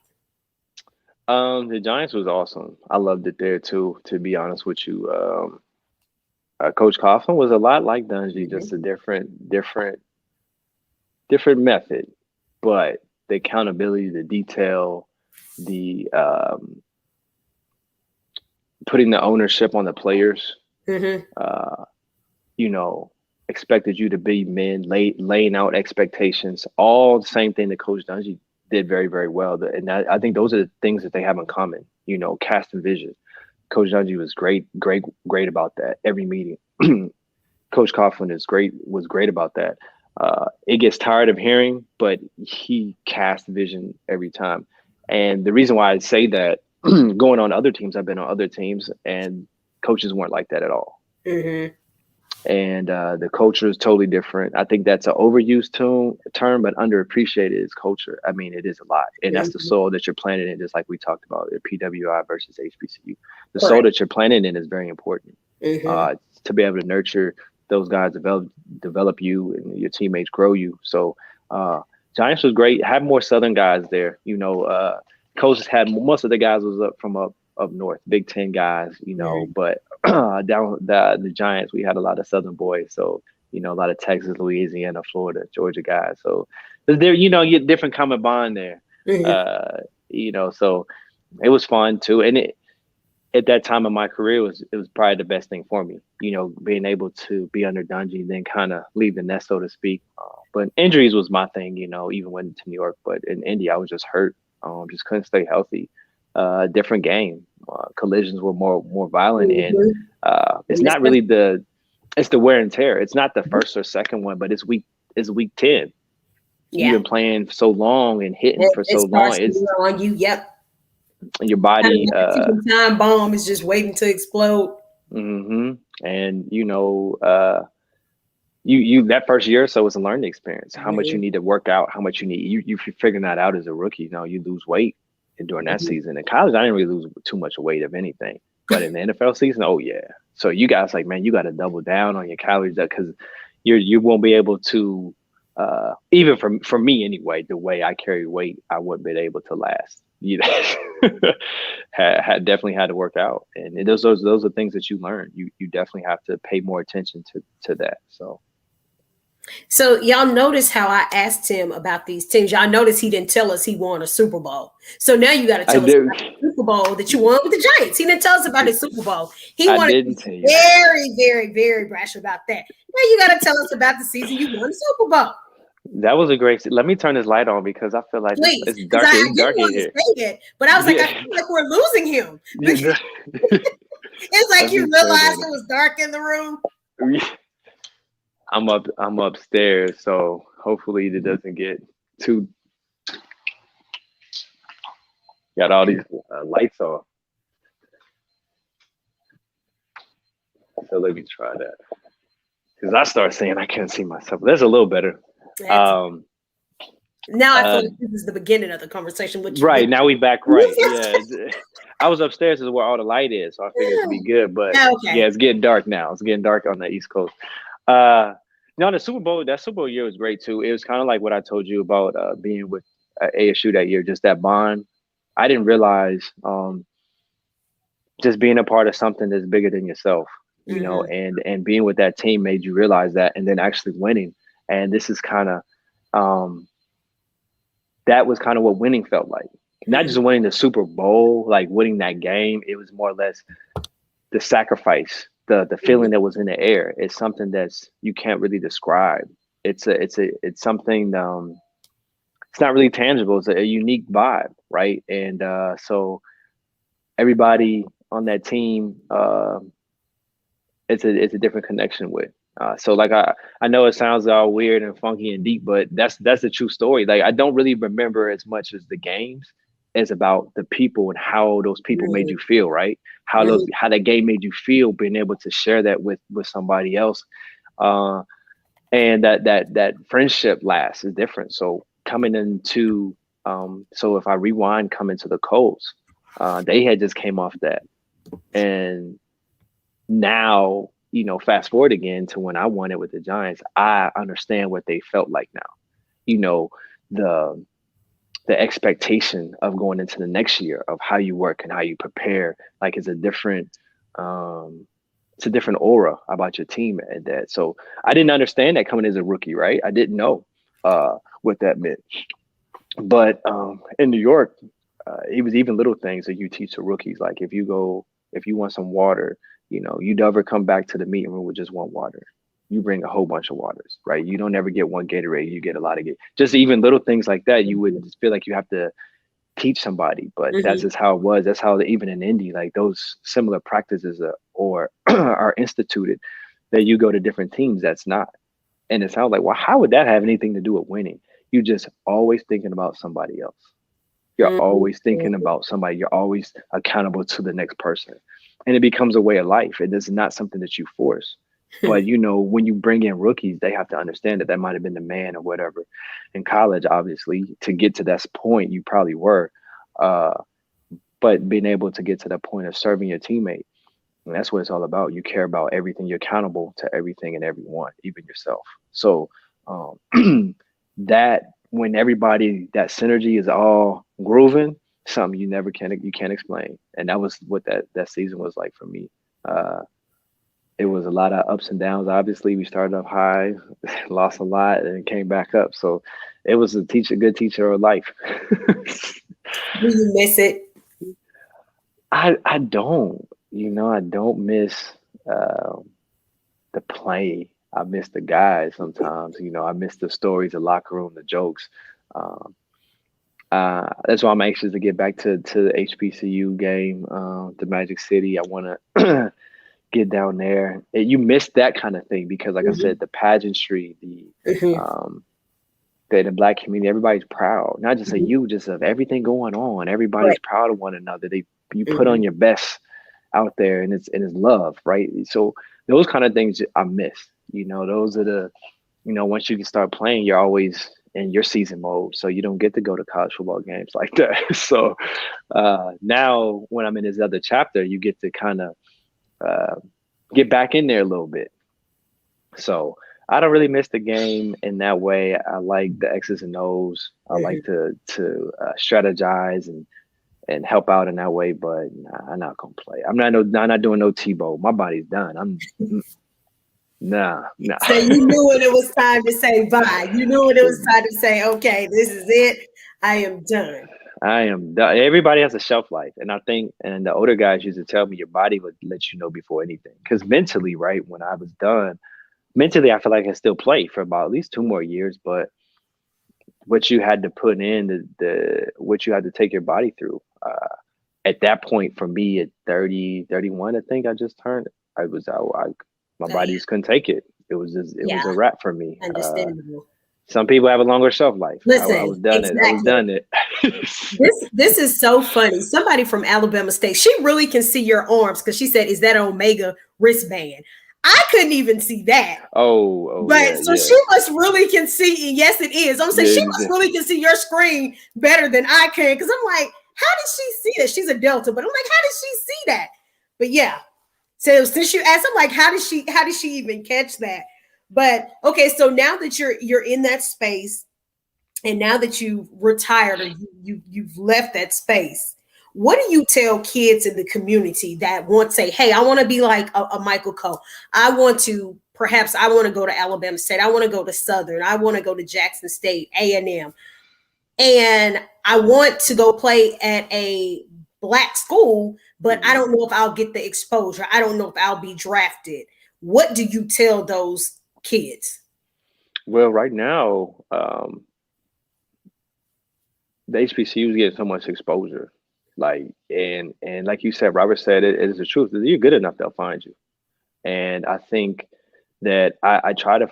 The Giants was awesome. I loved it there too, to be honest with you. Coach Coughlin was a lot like Dungy, just a different method, but the accountability, the detail, the putting the ownership on the players, expected you to be men, laying out expectations, all the same thing that Coach Dungy did very, very well. And I think those are the things that they have in common, casting vision. Coach Dungy was great about that every meeting. Coach Coughlin was great about that. It gets tired of hearing, but he cast vision every time. And the reason why I say that, going on other teams, I've been on other teams, and coaches weren't like that at all. and the culture is totally different. I think that's an overused term, but underappreciated is culture. I mean, it is a lot, and that's the Mhm. soil that you're planted in. Just like we talked about at PWI versus HBCU, the soil Correct. that you're planted in is very important Hmm. to be able to nurture those guys, develop you, and your teammates grow you. So Giants was great. Had more Southern guys there. Coaches had most of the guys was up north, Big Ten guys. But down the Giants, we had a lot of Southern boys. So a lot of Texas, Louisiana, Florida, Georgia guys. So there, you get different common bond there. Hmm. So it was fun too, and at that time of my career it was probably the best thing for me. Being able to be under Dungy, then kind of leave the nest, so to speak. But injuries was my thing. Even went to New York, but in India I was just hurt. Just couldn't stay healthy. Different game. Collisions were more violent, and Hmm. it's not really it's the wear and tear. It's not the first or second one, but it's week 10. You've Yeah, been playing so long and hitting for it so long. starts to It's wear on you. Yep. your Kind of body. like a ticking time bomb is just waiting to explode. And you that first year or so is a learning experience. How much you Hmm. need to work out, how much you need. You figuring that out as a rookie. You lose weight during that Hmm. season. In college, I didn't really lose too much weight of anything, but in the NFL season, oh yeah. So you guys like, man, you got to double down on your calories because you won't be able to. Even for me anyway, the way I carry weight, I wouldn't been able to last. Had definitely had to work out, and those are things that you learn. You definitely have to pay more attention to that. So So y'all notice how I asked him about these teams. Y'all notice he didn't tell us he won a Super Bowl. So now you got to I tell us do. about the Super Bowl that you won with the Giants. He didn't tell us about his Super Bowl. He I wanted to didn't be tell you. very, very, very brash about that. Now you got to tell us about the season you won the Super Bowl. That was a great. Let me turn this light on because I feel like Please, it's because dark. I It's didn't dark in want to here. say it, but I was like, I Yeah. feel like we're losing him. Yeah. It's like Let you me turn realized that it was dark in the room. on. I'm upstairs, so hopefully it doesn't get too. Got all these lights off. So let me try that. Because I start saying I can't see myself. That's a little better. That's Um, now I feel uh, like this is the beginning of the conversation, which right now we back right. Yeah, I was upstairs is where all the light is, so I figured it'd be good. But yeah, okay. it's getting dark now. It's getting dark on the East Coast. Uh, no, the Super Bowl. That Super Bowl year was great too. It was kind of like what I told you about being with ASU that year. Just that bond. I didn't realize just being a part of something that's bigger than yourself. Hmm. And being with that team made you realize that, and then actually winning. And this is kind of that was kind of what winning felt like. Not just Hmm. winning the Super Bowl, like winning that game. It was more or less the sacrifice, the feeling that was in the air. It's something that's you can't really describe. It's something. It's not really tangible. It's a unique vibe, right? And so everybody on that team, it's a different connection with. So like I know it sounds all weird and funky and deep, but that's the true story. Like I don't really remember as much as the games as about the people and how those people made Hmm. you feel, right? Hmm. How that game made you feel, being able to share that with somebody else. Uh, and that friendship lasts is different. So coming into so if I rewind coming to the Colts, they had just came off that. And now, fast forward again to when I won it with the Giants, I understand what they felt like now. You know, the the expectation of going into the next year of how you work and how you prepare, like um it's a different aura about your team at that. So I didn't understand that coming as a rookie, right? I didn't know what that meant. But in New York, it was even little things that you teach the rookies. Like if you want some water, you never come back to the meeting room with just one water. You bring a whole bunch of waters, right? You don't ever get one Gatorade. You get a lot of just even little things like that. You would just feel like you have to teach somebody, but that's Hmm. just how it was. That's how even in Indy, like those similar practices or are instituted that you go to different teams. That's not. And it sounds like, well, how would that have anything to do with winning? You just always thinking about somebody else. You're always thinking Hmm. about somebody. You're always accountable to the next person. And it becomes a way of life. It is not something that you force. But, you know, when you bring in rookies, they have to understand that that might have been the man or whatever. In college, obviously, to get to that point, you probably were. Uh, but being able to get to that point of serving your teammate, and that's what it's all about. You care about everything. You're accountable to everything and everyone, even yourself. So that when everybody, that synergy is all grooving, something you can't explain. And that was what that season was like for me. Uh, it was a lot of ups and downs. Obviously, we started up high, lost a lot, and came back up. So it was good teacher of life. Do you miss it? I don't, I don't miss the play. I miss the guys sometimes. I miss the stories, the locker room, the jokes. Um, that's why I'm anxious to get back to the HBCU game, the Magic City. I want to get down there. And you miss that kind of thing because, like I said, the pageantry, the Black community, everybody's proud. Not just of you, just of everything going on. Everybody's proud of one another. You put on your best out there, and it's love, right? So those kind of things I miss. Those are the, once you can start playing, you're always in your season mode, so you don't get to go to college football games like that. So now when I'm in this other chapter, you get to kind of get back in there a little bit. So I don't really miss the game in that way. I like the X's and O's. I like to strategize and help out in that way, but I'm not gonna play. I'm not doing no Tebow. My body's done. Nah. So you knew when it was time to say bye. You knew when it was time to say, okay, this is it. I am done. I am done. Everybody has a shelf life. And I think, and the older guys used to tell me your body would let you know before anything. Because mentally, right, when I was done, mentally, I feel like I still play for about at least 2 more years. But what you had to put in, what you had to take your body through, at that point for me at 30, 31, I think I just turned, I was out. My body just couldn't take it. It was a wrap for me. Understandable. Some people have a longer shelf life. Listen, I was done it. I was done it. This is so funny. Somebody from Alabama State, she really can see your arms because she said, "Is that an Omega wristband?" I couldn't even see that. But she must really can see. And yes, it is. I'm saying she must really can see your screen better than I can because I'm like, how did she see that? She's a Delta, but I'm like, how did she see that? But yeah. So since you asked, I'm like, how did she even catch that? But okay, so now that you're in that space, and now that you've retired or you've left that space, what do you tell kids in the community that want to say, hey, I want to be like a Michael Coe. I want to go to Alabama State. I want to go to Southern. I want to go to Jackson State, A&M. And I want to go play at a Black school, but I don't know if I'll get the exposure. I don't know if I'll be drafted. What do you tell those kids? Well, right now, the HBCUs get so much exposure. And like you said, Robert said, it is the truth. If you're good enough, they'll find you. And I think that I try to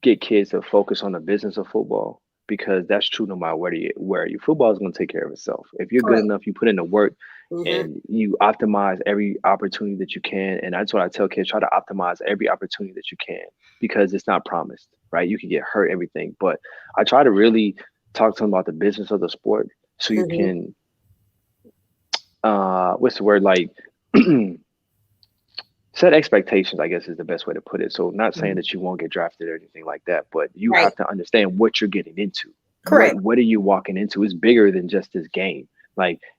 get kids to focus on the business of football because that's true no matter where you. Football is going to take care of itself. If you're good enough, you put in the work and you optimize every opportunity that you can. And that's what I tell kids, try to optimize every opportunity that you can because it's not promised, right? You can get hurt, everything. But I try to really talk to them about the business of the sport so you can, what's the word, set expectations, I guess is the best way to put it. So not saying that you won't get drafted or anything like that, but you have to understand what you're getting into. Correct. What are you walking into? It's bigger than just this game.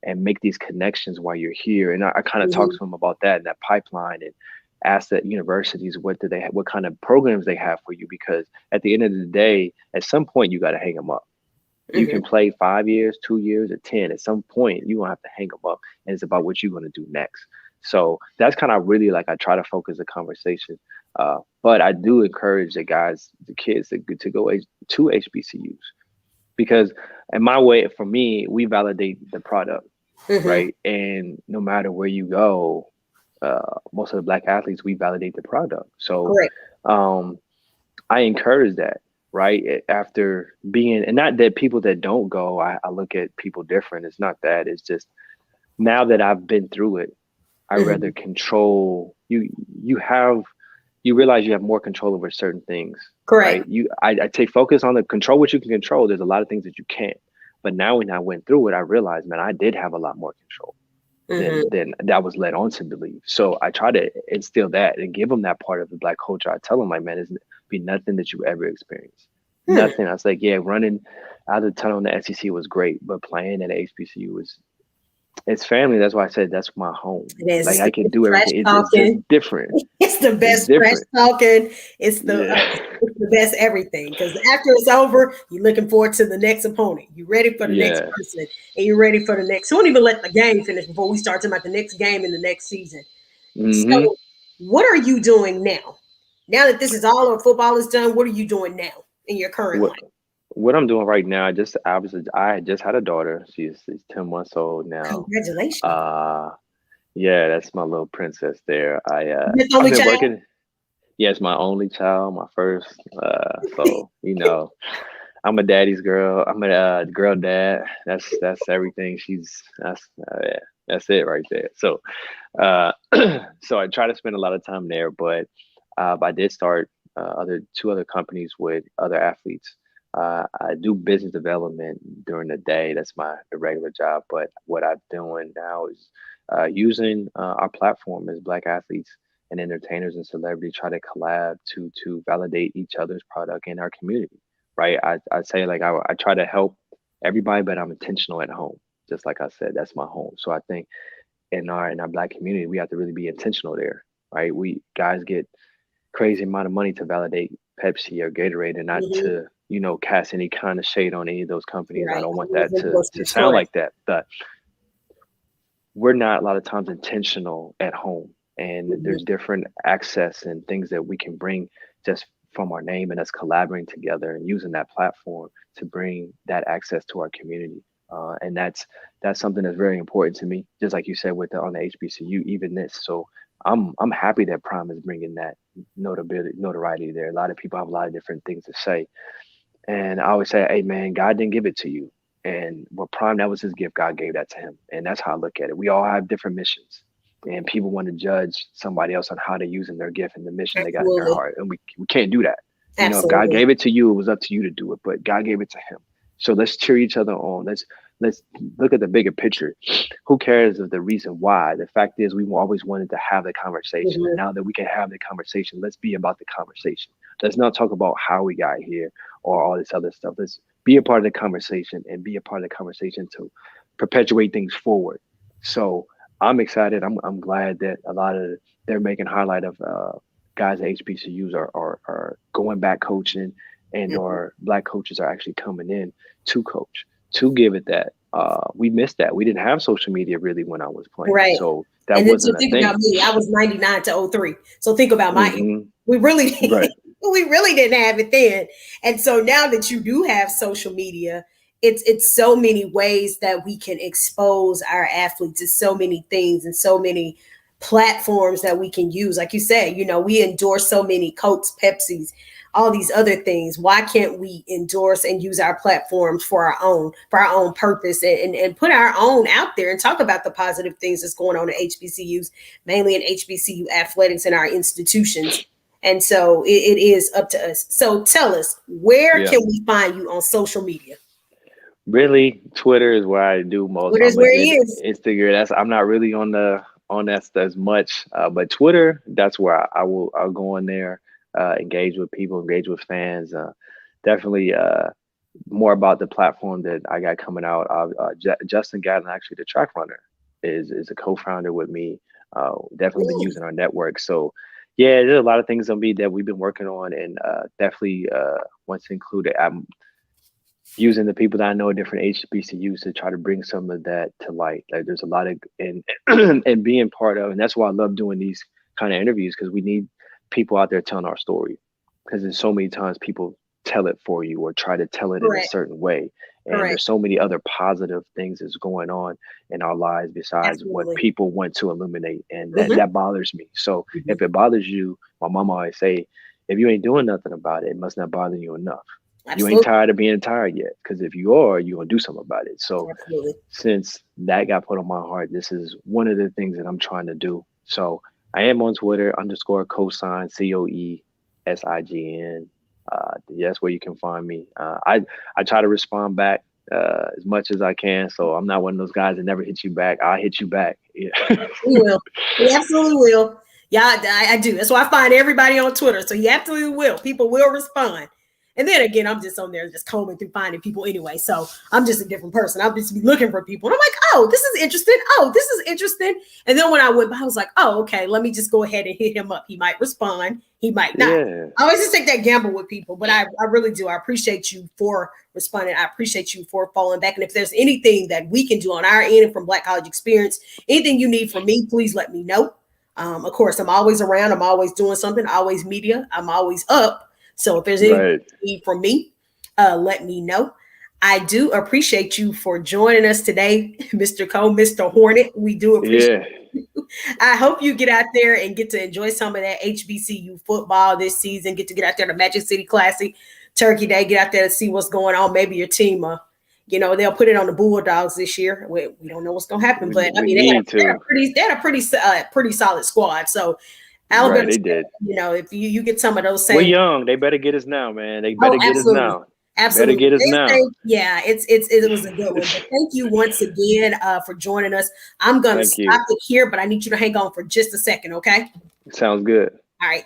And make these connections while you're here. And I kind of talk to them about that and that pipeline and ask that universities, what do they have, what kind of programs they have for you? Because at the end of the day, at some point you got to hang them up. You can play 5 years, 2 years, or 10. At some point, you're going to have to hang them up. And it's about what you're going to do next. So that's kind of really I try to focus the conversation. But I do encourage the kids to go to HBCUs. Because in my way, for me, we validate the product, right? And no matter where you go, most of the Black athletes, we validate the product. So I encourage that. Right after being, and not that people that don't go, I look at people different. It's not that. It's just now that I've been through it, I rather control. You you realize you have more control over certain things, right? Correct. I take focus on the control what you can control. There's a lot of things that you can't. But now when I went through it, I realized, man, I did have a lot more control Mm-hmm. than that was led on to believe. So I try to instill that and give them that part of the Black culture. I tell them, like, man, it's be nothing that you ever experienced. Hmm. Nothing. I was like, yeah, running out of the tunnel in the SEC was great, but playing at HBCU was it's family. That's why I said that's my home. It is. Like I can It's do trash everything. It's just talking. different. It's the It's best trash different. talking. Yeah. It's the best everything. Because after it's over, you're looking forward to the next opponent. You're ready for the next Yeah. person, and you're ready for the next. You don't even let the game finish before we start talking about the next game in the next season. Hmm. So, what are you doing now? Now that this is all of football is done, what are you doing now in your current What life? what I'm doing right now, I just had a daughter. She's 10 months old now. Congratulations. Uh yeah, that's my little princess there. This I've only been child. working. Yes, my only child, my first. So I'm a daddy's girl. I'm a girl dad. That's everything. Yeah, that's it right there. So uh, so I try to spend a lot of time there, but I did start other two other companies with other athletes. I do business development during the day. That's the regular job. But what I'm doing now is using our platform as Black athletes and entertainers and celebrities try to collab to validate each other's product in our community. Right? I say like I try to help everybody, but I'm intentional at home. Just like I said, that's my home. So I think in our Black community, we have to really be intentional there, right? We guys get crazy amount of money to validate Pepsi or Gatorade, and not Mhm. to cast any kind of shade on any of those companies. I Right. don't I'm want always that endorsing to the sound story. like that, but we're not a lot of times intentional at home, and Mhm. there's different access and things that we can bring just from our name and us collaborating together and using that platform to bring that access to our community. And that's something that's very important to me. Just like you said with on the HBCU, even this. So I'm happy that Prime is bringing that notoriety there. A lot of people have a lot of different things to say, and I always say, hey man, God didn't give it to you. And what Prime, that was his gift. God gave that to him. And that's how I look at it. We all have different missions. And people want to judge somebody else on how they're using their gift and the mission they got in their Absolutely. heart. And we can't do that. If God Absolutely. gave it to you, it was up to you to do it. But God gave it to him. So let's cheer each other on. Let's look at the bigger picture. Who cares of the reason why? The fact is we always wanted to have the conversation. And Mhm. now that we can have the conversation, let's be about the conversation. Let's not talk about how we got here or all this other stuff. Let's be a part of the conversation and be a part of the conversation to perpetuate things forward. So I'm excited. I'm glad that a lot of they're making highlight of guys at HBCUs are going back coaching, and Mhm. or Black coaches are actually coming in to coach to give it that. We missed that. We didn't have social media really when I was playing, Right. so that And then so wasn't a think about thing. me. I was 99 to '03. So think about my era. Hmm. We really Right. we really didn't have it then. And so now that you do have social media, it's so many ways that we can expose our athletes. It's so many things and so many platforms that we can use. Like you said, we endorse so many Cokes, Pepsis, all these other things. Why can't we endorse and use our platforms for our own purpose, and put our own out there and talk about the positive things that's going on at HBCUs, mainly in HBCU athletics and our institutions. And so it is up to us. So tell us, where Yeah. can we find you on social media? Really, Twitter is where I do most. Where's I'm a where he good is? Instagram. I'm not really on that as much, but Twitter, that's where I'll go in there, engage with people, engage with fans. Definitely more about the platform that I got coming out. Justin Gatlin, actually the track runner, is a co-founder with me. Definitely been Mm, using our network. So yeah, there's a lot of things on me that we've been working on, and definitely want to include it. I'm using the people that I know at different HBCUs to try to bring some of that to light. Like there's a lot of and and being part of, and that's why I love doing these kind of interviews, because we need people out there telling our story. Because there's so many times people tell it for you or try to tell it in a correct. certain way. And Correct. there's so many other positive things that's going on in our lives besides what Absolutely. people want to illuminate. And that Hmm. that bothers me. So Hmm. if it bothers you, my mom always say, if you ain't doing nothing about it, it must not bother you enough. You ain't Absolutely. tired of being tired yet. Because if you are, you're gonna do something about it. So Absolutely. since that got put on my heart, this is one of the things that I'm trying to do. So I am on Twitter _cosign COESIGN. That's where you can find me. I try to respond back as much as I can. So I'm not one of those guys that never hit you back. I hit you back. Yeah. We will. We absolutely will. Yeah, I do. That's why I find everybody on Twitter. So he absolutely will. People will respond. And then again, I'm just on there just combing through finding people anyway. So I'm just a different person. I'll just be looking for people. And I'm like, oh, this is interesting. Oh, this is interesting. And then when I went by, I was like, oh, okay, let me just go ahead and hit him up. He might respond. He might not. Yeah. I always just take that gamble with people, but I really do. I appreciate you for responding. I appreciate you for falling back. And if there's anything that we can do on our end and from Black College Experience, anything you need from me, please let me know. Of course, I'm always around. I'm always doing something, always media. I'm always up. So if there's anything you need from me, let me know. I do appreciate you for joining us today, Mr. Coe, Mr. Hornet. We do appreciate you. I hope you get out there and get to enjoy some of that HBCU football this season. Get to get out there to Magic City Classic, Turkey Day. Get out there to see what's going on. Maybe your team, they'll put it on the Bulldogs this year. We don't know what's going to happen, but I mean, they had a pretty solid squad. So Alabama, right, they did. If you get some of those same, we're young. They better get us now, man. They better get us now. Absolutely. Better get us now. Yeah, it was a good one. But thank you once again for joining us. I'm gonna stop it here, but I need you to hang on for just a second, okay? Sounds good. All right.